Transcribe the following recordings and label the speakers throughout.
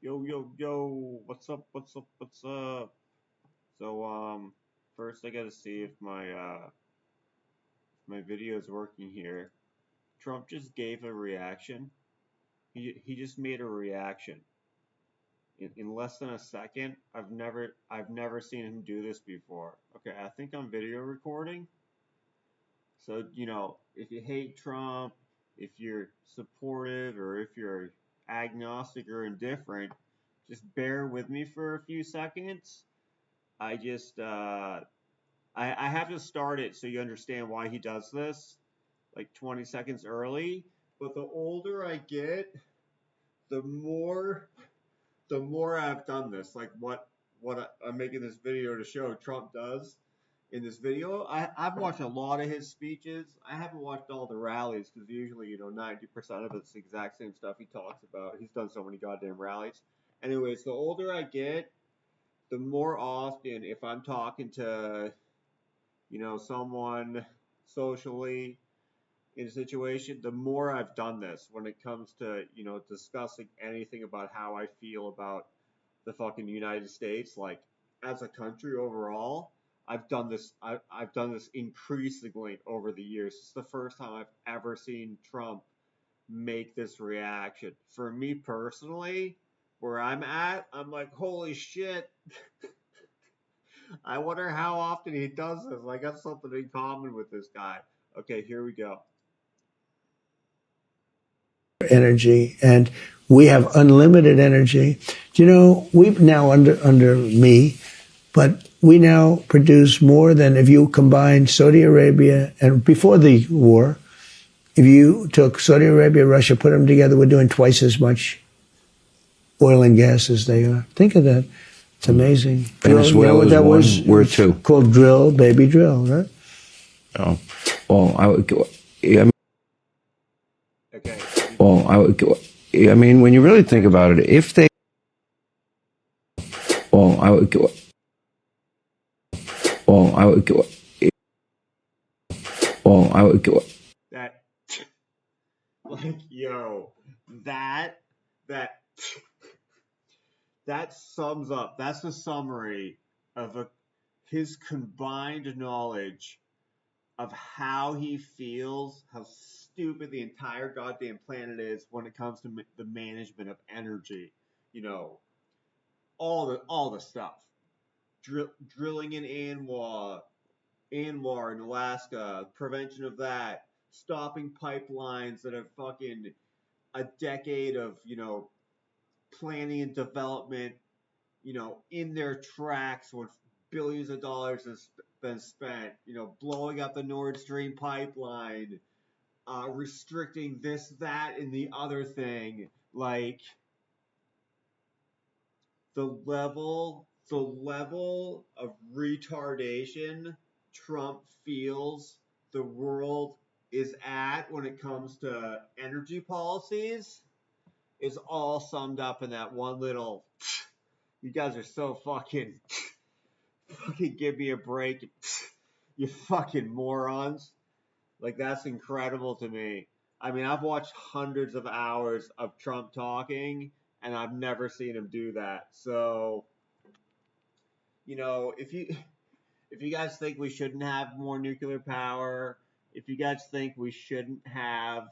Speaker 1: Yo, yo, yo, what's up, what's up, what's up? So, first I gotta see if my video is working here. Trump just gave a reaction. He just made a reaction in less than a second. I've never seen him do this before. Okay, I think I'm video recording. So, if you hate Trump, if you're supportive, or if you're agnostic or indifferent, just bear with me for a few seconds. I just I have to start it so you understand why he does this, like 20 seconds early. But the older I get, the more the more I've done this. Like what I'm making this video to show Trump does in this video. I've watched a lot of his speeches. I haven't watched all the rallies because usually 90% of it's the exact same stuff he talks about. He's done so many goddamn rallies. Anyways, the older I get, the more often if I'm talking to someone socially in a situation, the more I've done this when it comes to, discussing anything about how I feel about the fucking United States, like as a country overall. I've done this increasingly over the years. It's the first time I've ever seen Trump make this reaction. For me personally, where I'm at, I'm like, holy shit, I wonder how often he does this. I got something in common with this guy. Okay, here we go.
Speaker 2: Energy, and we have unlimited energy. We've now under me, but we now produce more than if you combine Saudi Arabia and before the war, if you took Saudi Arabia, Russia, put them together, we're doing twice as much oil and gas as they are. Think of that. It's amazing.
Speaker 3: Venezuela is one. We're two.
Speaker 2: Called drill, baby, drill, right?
Speaker 3: Oh, well, I
Speaker 1: Okay.
Speaker 3: well, I mean, when you really think about it, if they, well, I would, well, I would, well, I would,
Speaker 1: That, like, yo, that, that, that sums up. That's the summary of his combined knowledge of how he feels, how stupid the entire goddamn planet is when it comes to the management of energy. You know, all the stuff. Drilling in Anwar in Alaska, prevention of that, stopping pipelines that have fucking a decade of, planning and development, in their tracks with billions of dollars has been spent, blowing up the Nord Stream pipeline, restricting this, that, and the other thing. Like, the level of retardation Trump feels the world is at when it comes to energy policies is all summed up in that one little. You guys are so fucking give me a break, you fucking morons. Like, that's incredible to me. I mean, I've watched hundreds of hours of Trump talking, and I've never seen him do that. So, if you guys think we shouldn't have more nuclear power, if you guys think we shouldn't have,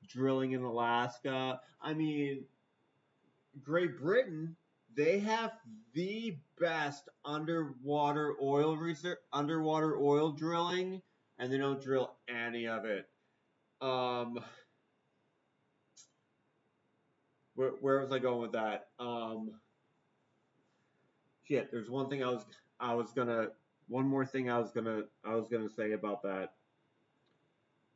Speaker 1: drilling in Alaska, I mean, Great Britain, they have the best underwater oil drilling, and they don't drill any of it. Um, where was I going with that? Shit. There's I was gonna one more thing I was gonna say about that.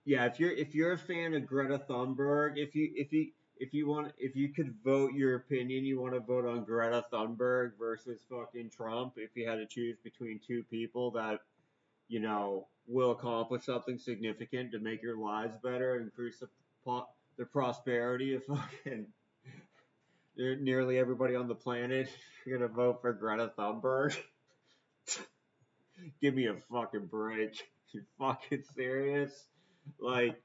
Speaker 1: Yeah, if you're a fan of Greta Thunberg, if you could vote your opinion, you want to vote on Greta Thunberg versus fucking Trump. If you had to choose between two people that will accomplish something significant to make your lives better, increase the prosperity of fucking nearly everybody on the planet, you're gonna vote for Greta Thunberg. Give me a fucking break. You fucking serious? Like,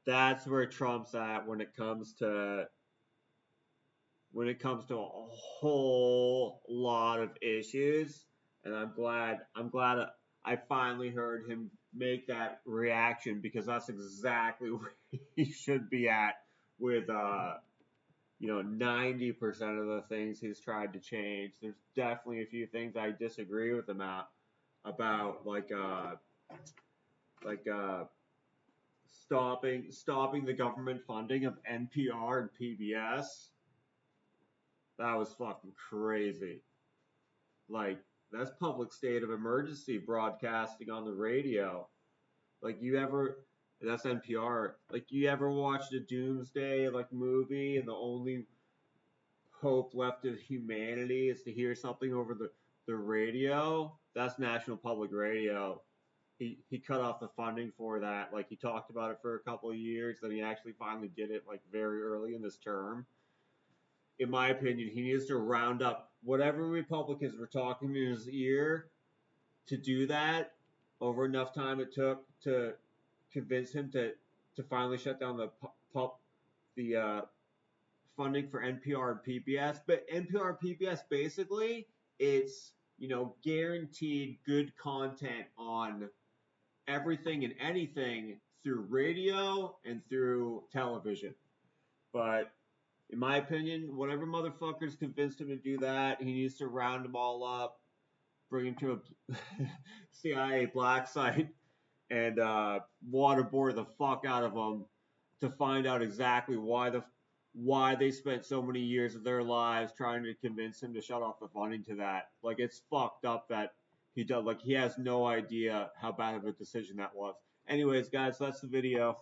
Speaker 1: that's where Trump's at when it comes to a whole lot of issues. And I'm glad I finally heard him make that reaction, because that's exactly where he should be at with 90% of the things he's tried to change. There's definitely a few things I disagree with him about, like stopping the government funding of NPR and PBS. That was fucking crazy. Like, that's public state of emergency broadcasting on the radio. Like, that's NPR. Like, you ever watched a doomsday movie, and the only hope left of humanity is to hear something over the radio? That's National Public Radio. He cut off the funding for that. Like, he talked about it for a couple of years, then he actually finally did it like very early in this term. In my opinion, he needs to round up whatever Republicans were talking in his ear to do that over enough time it took to convince him to finally shut down the funding for NPR and PBS. But NPR and PBS, basically, it's guaranteed good content on everything and anything through radio and through television. But in my opinion, whatever motherfuckers convinced him to do that, he needs to round them all up, bring him to a CIA black site, and waterboard the fuck out of them to find out exactly why they spent so many years of their lives trying to convince him to shut off the funding to that. Like, it's fucked up that he has no idea how bad of a decision that was. Anyways, guys, that's the video.